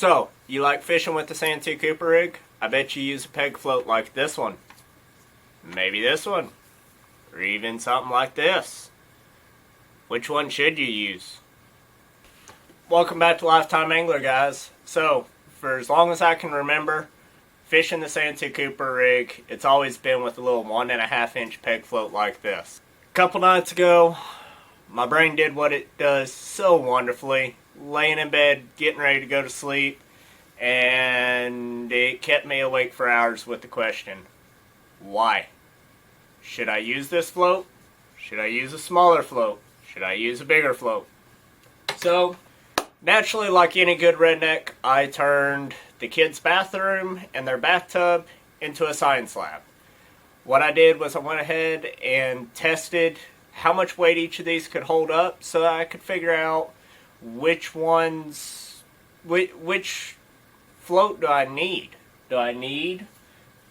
So, you like fishing with the santee Cooper rig? I bet you use a peg float like this one. Maybe this one. Or even something like this. Which one should you use? Welcome back to Lifetime Angler, guys. So, for as long as I can remember, fishing the santee Cooper rig, it's always been with a little 1.5 inch peg float like this. A couple nights ago, my brain did what it does so wonderfully. Laying in bed, getting ready to go to sleep, and it kept me awake for hours with the question, why? Should I use this float? Should I use a smaller float? Should I use a bigger float? So, naturally, like any good redneck, I turned the kids' bathroom and their bathtub into a science lab. What I did was I went ahead and tested how much weight each of these could hold up so that I could figure out which float do I need. Do I need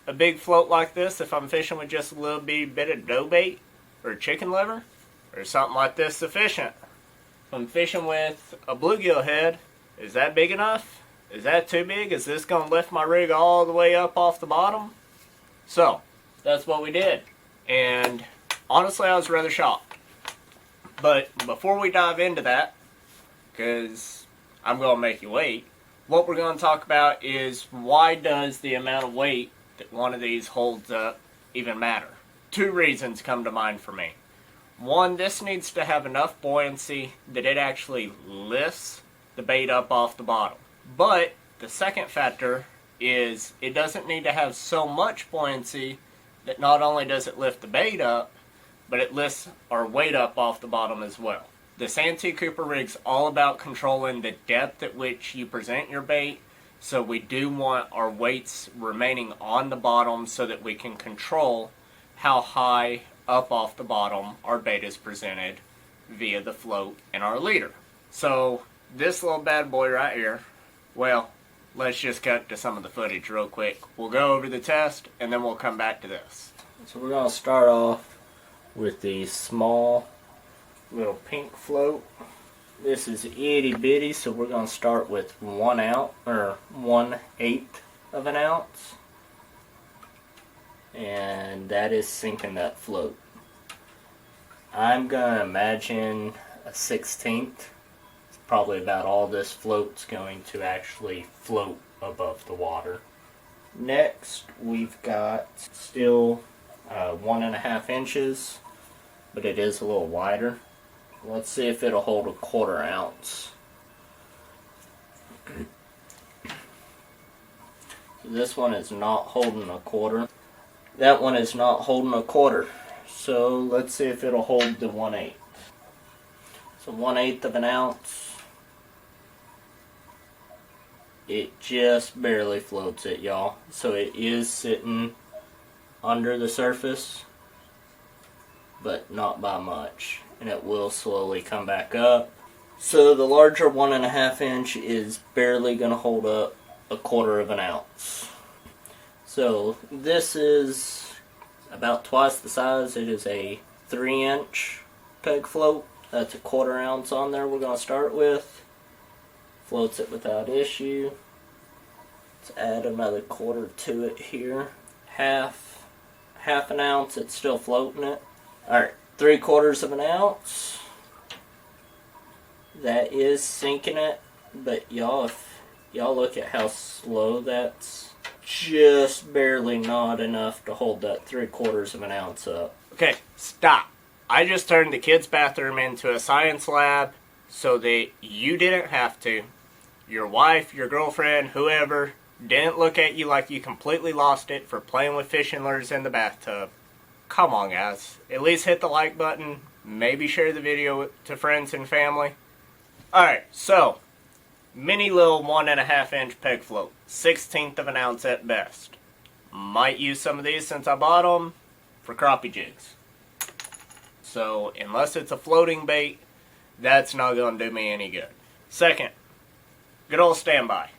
a big float like this if I'm fishing with just a little bit of dough bait or chicken liver? Or something like this sufficient? If I'm fishing with a bluegill head, is that big enough? Is that too big? Is this going to lift my rig all the way up off the bottom? So, that's what we did. And honestly, I was rather shocked. But before we dive into that, because I'm going to make you wait, what we're going to talk about is why does the amount of weight that one of these holds up even matter? Two reasons come to mind for me. One, this needs to have enough buoyancy that it actually lifts the bait up off the bottom. But the second factor is it doesn't need to have so much buoyancy that not only does it lift the bait up, but it lifts our weight up off the bottom as well. The santee Cooper rig's all about controlling the depth at which you present your bait, so we do want our weights remaining on the bottom so that we can control how high up off the bottom our bait is presented via the float and our leader. So this little bad boy right here, well, let's just cut to some of the footage real quick. We'll go over the test and then we'll come back to this. So we're going to start off with the small little pink float. This is itty bitty, so we're going to start with 1/8 of an ounce. And that is sinking that float. I'm going to imagine a 1/16. It's probably about all this float's going to actually float above the water. Next, we've got still 1.5 inches, but it is a little wider. Let's see if it'll hold a 1/4 ounce. This one is not holding a 1/4. That one is not holding a 1/4. So let's see if it'll hold the 1/8. So 1/8 of an ounce. It just barely floats it, y'all. So it is sitting under the surface, but not by much. And it will slowly come back up. So the larger 1.5 inch is barely going to hold up a 1/4 of an ounce. So this is about twice the size. It is a 3-inch peg float. That's a 1/4 ounce on there we're going to start with. Floats it without issue. Let's add another 1/4 to it here. Half an ounce, it's still floating it. Alright, 3/4 of an ounce. That is sinking it, but y'all, if y'all look at how slow that's just barely not enough to hold that 3/4 of an ounce up. Okay, stop. I just turned the kids' bathroom into a science lab so that you didn't have to. Your wife, your girlfriend, whoever, didn't look at you like you completely lost it for playing with fishing lures in the bathtub. Come on, guys. At least hit the like button. Maybe share the video to friends and family. Alright, so mini little 1.5 inch peg float. 1/16 of an ounce at best. Might use some of these since I bought them for crappie jigs. So unless it's a floating bait, that's not going to do me any good. Second, good old standby.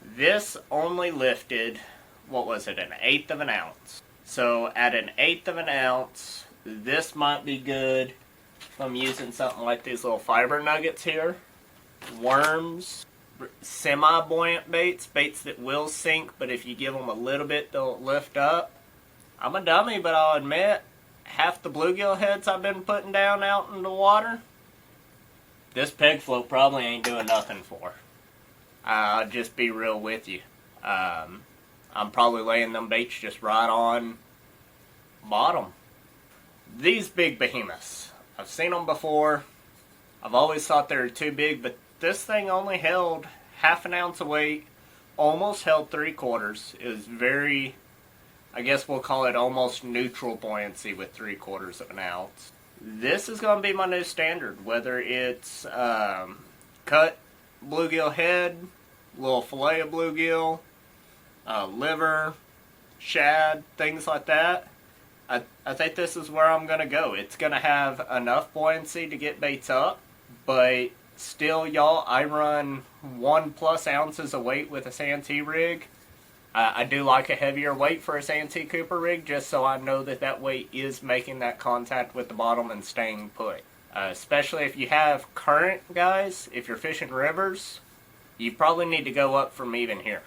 This only lifted, what was it, 1/8 of an ounce. So at 1/8 of an ounce, this might be good if I'm using something like these little fiber nuggets here. Worms semi-buoyant baits, baits that will sink, but if you give them a little bit, they'll lift up. I'm a dummy, but I'll admit, half the bluegill heads I've been putting down out in the water, this peg float probably ain't doing nothing for. I'll just be real with you. I'm probably laying them baits just right on bottom. These big behemoths, I've seen them before. I've always thought they were too big, but this thing only held half an ounce of weight, almost held 3/4. It was very, I guess we'll call it almost neutral buoyancy with 3/4 of an ounce. This is going to be my new standard, whether it's cut bluegill head, little fillet of bluegill, liver, shad, things like that. I think this is where I'm going to go. It's going to have enough buoyancy to get baits up, but still, y'all, I run 1+ ounces of weight with a santee rig. I do like a heavier weight for a santee Cooper rig, just so I know that that weight is making that contact with the bottom and staying put. Especially if you have current, guys, if you're fishing rivers, you probably need to go up from even here,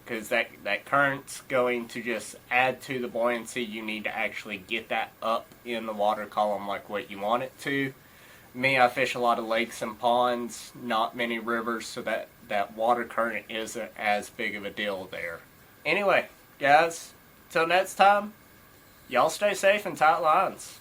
because that current's going to just add to the buoyancy. You need to actually get that up in the water column like what you want it to. Me, I fish a lot of lakes and ponds, not many rivers, so that water current isn't as big of a deal there. Anyway, guys, till next time, y'all stay safe and tight lines.